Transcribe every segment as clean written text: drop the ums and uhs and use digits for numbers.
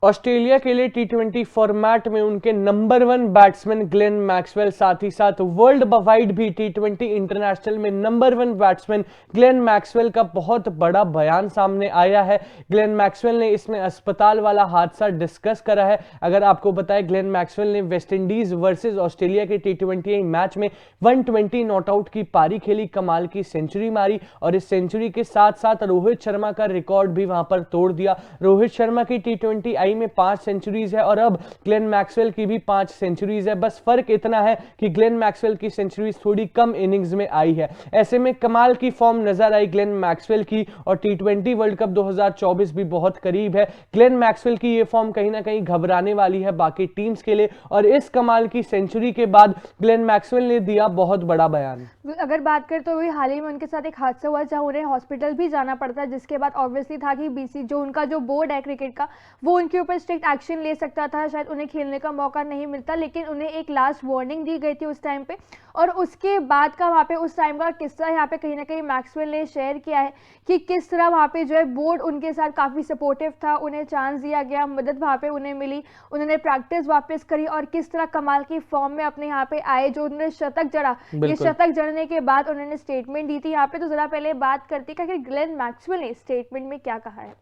Australia के लिए टी20 format में उनके नंबर 1 बैट्समैन ग्लेन मैक्सवेल, साथ ही साथ वर्ल्ड वाइड भी टी20 इंटरनेशनल में नंबर 1 बैट्समैन ग्लेन मैक्सवेल का बहुत बड़ा बयान सामने आया है। ग्लेन मैक्सवेल ने इसमें अस्पताल वाला हादसा डिस्कस करा है। अगर आपको बताएं, ग्लेन मैक्सवेल ने वेस्टइंडीज वर्सेस ऑस्ट्रेलिया के टी20 मैच में 120 नॉट आउट की पारी खेली, कमाल की सेंचुरी मारी और इस सेंचुरी के साथ साथ रोहित शर्मा का रिकॉर्ड भी वहां पर तोड़ दिया। रोहित शर्मा की टी20 में 5 सेंचुरीज है और अब ग्लेन मैक्सवेल की भी 5 सेंचुरीज है। बस फर्क इतना है कि ग्लेन मैक्सवेल की सेंचुरीज थोड़ी कम इनिंग्स में आई है। ऐसे में कमाल की फॉर्म नजर आई ग्लेन मैक्सवेल की और टी20 वर्ल्ड कप 2024 भी बहुत करीब है। ग्लेन मैक्सवेल की ये फॉर्म कहीं ना कहीं घबराने वाली है बाकी टीम्स के लिए और इस कमाल की सेंचुरी के बाद ग्लेन मैक्सवेल ने दिया बहुत बड़ा बयान। अगर बात करें तो भी हाल ही में उनके साथ एक हादसा हुआ जहां उन्हें हॉस्पिटल भी जाना पड़ता है, जिसके बाद ऑब्वियसली था कि बीसी जो उनका जो बोर्ड है क्रिकेट का, वो उनके ऊपर स्ट्रिक्ट एक्शन ले सकता था, शायद उन्हें खेलने का मौका नहीं मिलता, लेकिन उन्हें एक लास्ट वार्निंग दी गई थी उस टाइम पे। और उसके बाद का वहाँ पे उस टाइम का किस्सा यहाँ पे कहीं ना कहीं मैक्सवेल ने शेयर किया है कि किस तरह वहाँ पे जो है बोर्ड उनके साथ काफ़ी सपोर्टिव था, उन्हें चांस दिया गया, मदद वहाँ पे उन्हें मिली, उन्होंने प्रैक्टिस वापस करी और किस तरह कमाल की फॉर्म में अपने यहाँ पे आए, जो उन्होंने शतक जड़ा। ये शतक जड़ने के बाद उन्होंने स्टेटमेंट दी थी यहाँ पे, तो जरा पहले बात करती है कि ग्लेन मैक्सवेल ने स्टेटमेंट में क्या कहा है।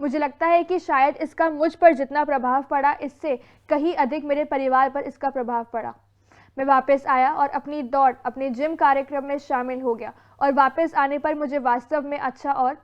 मुझे लगता है कि शायद इसका मुझ पर जितना प्रभाव पड़ा, इससे कहीं अधिक मेरे परिवार पर इसका प्रभाव पड़ा। मैं वापस आया और अपनी दौड़, अपने जिम कार्यक्रम में शामिल हो गया और वापस आने पर मुझे वास्तव में अच्छा और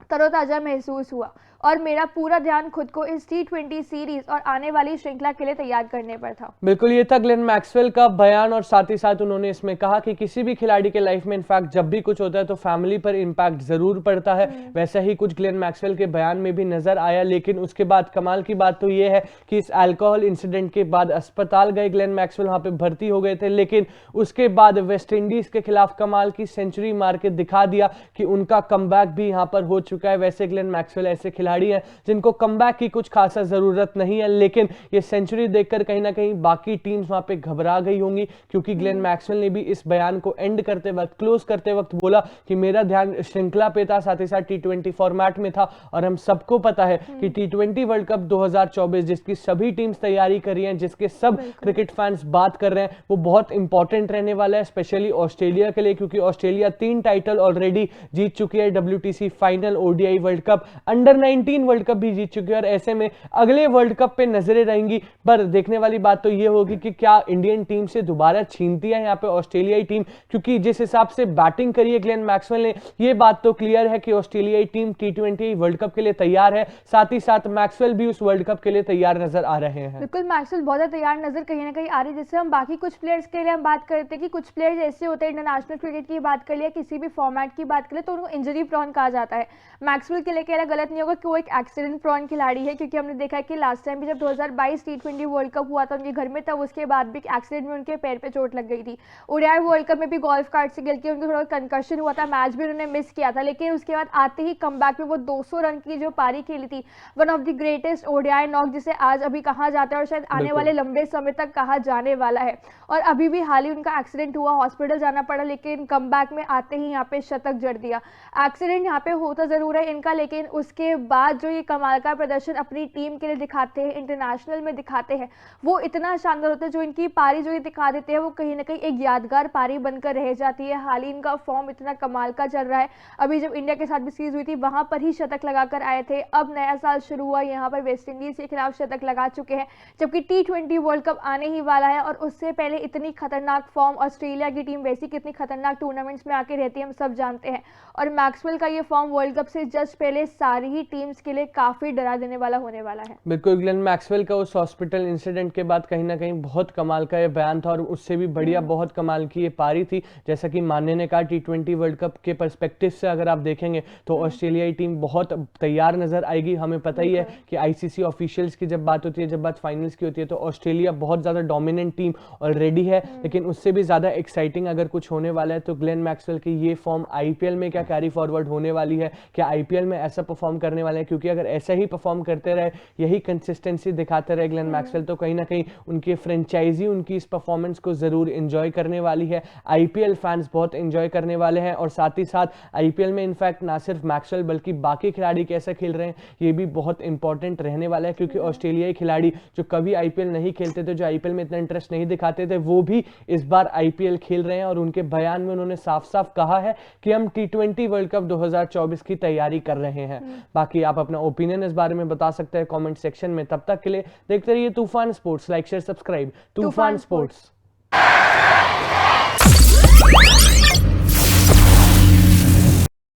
तरोताजा महसूस हुआ और मेरा पूरा ध्यान खुद को इस टी20 सीरीज और आने वाली श्रृंखला के लिए तैयार करने पर था। बिल्कुल, ये था ग्लेन मैक्सवेल का बयान और साथ ही साथ उन्होंने इसमें कहा कि किसी भी खिलाड़ी के लाइफ में इनफैक्ट जब भी कुछ होता है तो फैमिली पर इंपैक्ट जरूर पड़ता है। वैसा ही कुछ ग्लेन मैक्सवेल के बयान में भी नजर आया। लेकिन उसके बाद कमाल की बात तो ये है कि इस अल्कोहल इंसिडेंट के बाद अस्पताल गए ग्लेन मैक्सवेल, वहां पे भर्ती हो गए थे, लेकिन उसके बाद वेस्टइंडीज के खिलाफ कमाल की सेंचुरी मार के दिखा दिया कि उनका कमबैक भी यहां पर हो चुका है। वैसे ग्लेन मैक्सवेल ऐसे खिलाड़ी हैं जिनको कमबैक की कुछ खासा जरूरत नहीं है, लेकिन ये सेंचुरी देखकर कहीं ना कहीं बाकी टीम्स वहां पे घबरा गई होंगी, क्योंकि ग्लेन मैक्सवेल ने भी इस बयान को एंड करते वक्त, क्लोज करते वक्त बोला कि मेरा ध्यान श्रृंखला पे था, साथ ही साथ टी20 फॉर्मेट में था और हम सबको पता है कि टी20 वर्ल्ड कप 2024 जिसकी सभी टीम्स तैयारी कर रही हैं, जिसके सब क्रिकेट फैंस बात कर रहे हैं, वो बहुत इंपॉर्टेंट रहने वाला है, स्पेशली ऑस्ट्रेलिया के लिए, क्योंकि ऑस्ट्रेलिया 3 टाइटल ऑलरेडी जीत चुकी है, WTC final, ODI world cup, under 19 world cup भी जीत चुकी है और ऐसे में अगले वर्ल्ड कप पे नजरें रहेंगी। पर देखने वाली बात तो ये होगी कि क्या इंडियन टीम से दोबारा छीनती है यहाँ पे ऑस्ट्रेलियाई टीम, क्योंकि जिस हिसाब से बैटिंग करी है ग्लेन मैक्सवेल ने, ये बात तो क्लियर है कि ऑस्ट्रेलियाई टीम टी20 वर्ल्ड कप के लिए तैयार है, साथ ही साथ मैक्सवेल भी उस वर्ल्ड कप के लिए तैयार नजर आ रहे हैं। बिल्कुल, मैक्सवेल बहुत तैयार नजर कहीं ना कहीं आ रही है। जैसे हम बाकी कुछ प्लेयर्स के लिए हम बात करते हैं कि कुछ प्लेयर्स ऐसे होते हैं, इंटरनेशनल क्रिकेट की बात कर लिया, किसी भी फॉर्मेट की बात करें तो उनको इंजरी प्रोन कहा जाता है। मैक्सवेल के लिए कहना गलत नहीं होगा कि वो एक एक्सीडेंट प्रोन खिलाड़ी है, क्योंकि हमने देखा है कि लास्ट टाइम भी जब 2022 टी20 वर्ल्ड कप हुआ था उनके घर में, तब उसके बाद भी एक्सीडेंट में उनके पैर पे चोट लग गई थी। ODI वर्ल्ड कप में भी गोल्फ कार्ट से गिर के उनको थोड़ा कंकशन हुआ था, मैच भी उन्होंने मिस किया था, लेकिन उसके बाद आते ही कमबैक में वो 200 रन की जो पारी खेली थी, one of the greatest ODI knock जिसे आज अभी कहा जाता है और शायद आने वाले लंबे समय तक कहा जाने वाला है। और अभी भी हाल ही उनका एक्सीडेंट हुआ, हॉस्पिटल जाना पड़ा, लेकिन कमबैक में आते ही यहाँ पे शतक जड़ दिया। एक्सीडेंट यहाँ पे होता जरूर है इनका, लेकिन उसके बाद जो ये कमाल का प्रदर्शन अपनी टीम के लिए दिखाते हैं, इंटरनेशनल में दिखाते हैं, वो इतना शानदार होता है। जो इनकी पारी जो ये दिखा देते हैं वो कहीं ना कहीं एक यादगार पारी बनकर रह जाती है। हाल ही इनका फॉर्म इतना कमाल का चल रहा है, अभी जब इंडिया के साथ भी सीरीज हुई थी वहां पर ही शतक लगाकर आए थे, अब नया साल शुरू हुआ, यहाँ पर वेस्टइंडीज के खिलाफ शतक लगा चुके हैं, जबकि टी20 वर्ल्ड कप आने ही वाला है और उससे पहले इतनी खतरनाक फॉर्म, ऑस्ट्रेलिया की टीम वैसी कितनी खतरनाक टूर्नामेंट्स में आके रहती है हम सब जानते हैं, और मैक्सवेल का ये फॉर्म वर्ल्ड कप से जस्ट पहले सारी ही टीम्स के लिए काफी डरा देने वाला होने वाला है। बिल्कुल, ग्लेन मैक्सवेल का उस हॉस्पिटल इंसिडेंट के बाद कहीं ना कहीं बहुत कमाल का ये बयान था और उससे भी बढ़िया बहुत कमाल की ये पारी थी। जैसा कि मान्य ने कहा, टी20 वर्ल्ड कप के पर्सपेक्टिव से अगर आप देखेंगे तो ऑस्ट्रेलियाई टीम बहुत तैयार नजर आएगी। हमें पता ही है कि आईसीसी ऑफिशियल्स की जब बात होती है, जब बात फाइनल्स की होती है, तो ऑस्ट्रेलिया बहुत ज्यादा डोमिनेंट टीम ऑलरेडी है, लेकिन उससे भी ज्यादा एक्साइटिंग अगर कुछ होने वाला है तो ग्लेन मैक्सवेल की ये फॉर्म आईपीएल में क्या कैरी फॉरवर्ड होने वाली है, क्या आईपीएल में ऐसा परफॉर्म करने वाले वाले हैं, क्योंकि अगर ऐसा ही परफॉर्म करते रहे, यही कंसिस्टेंसी दिखाते रहे ग्लेन मैक्सवेल, तो कहीं ना कहीं उनकी फ्रेंचाइजी उनकी इस परफॉर्मेंस को जरूर एंजॉय करने वाली है। आईपीएल फैंस बहुत एंजॉय करने वाले हैं, और साथ ही साथ आईपीएल में इनफैक्ट ना सिर्फ मैक्सवेल बल्कि बाकी खिलाड़ी कैसे खेल रहे हैं ये भी बहुत इंपॉर्टेंट रहने वाला है, क्योंकि ऑस्ट्रेलियाई खिलाड़ी जो कभी आईपीएल नहीं खेलते थे, जो आईपीएल में इतना इंटरेस्ट नहीं दिखाते थे, वो भी इस बार आईपीएल खेल रहे हैं। और उनके बयान में उन्होंने साफ साफ कहा है कि हम T20 वर्ल्ड कप 2024 की तैयारी कर रहे हैं। बाकी आप अपना ओपिनियन इस बारे में बता सकते हैं कमेंट सेक्शन में। तब तक के लिए देखते रहिए तूफान स्पोर्ट्स। लाइक शेयर सब्सक्राइब तूफान स्पोर्ट्स।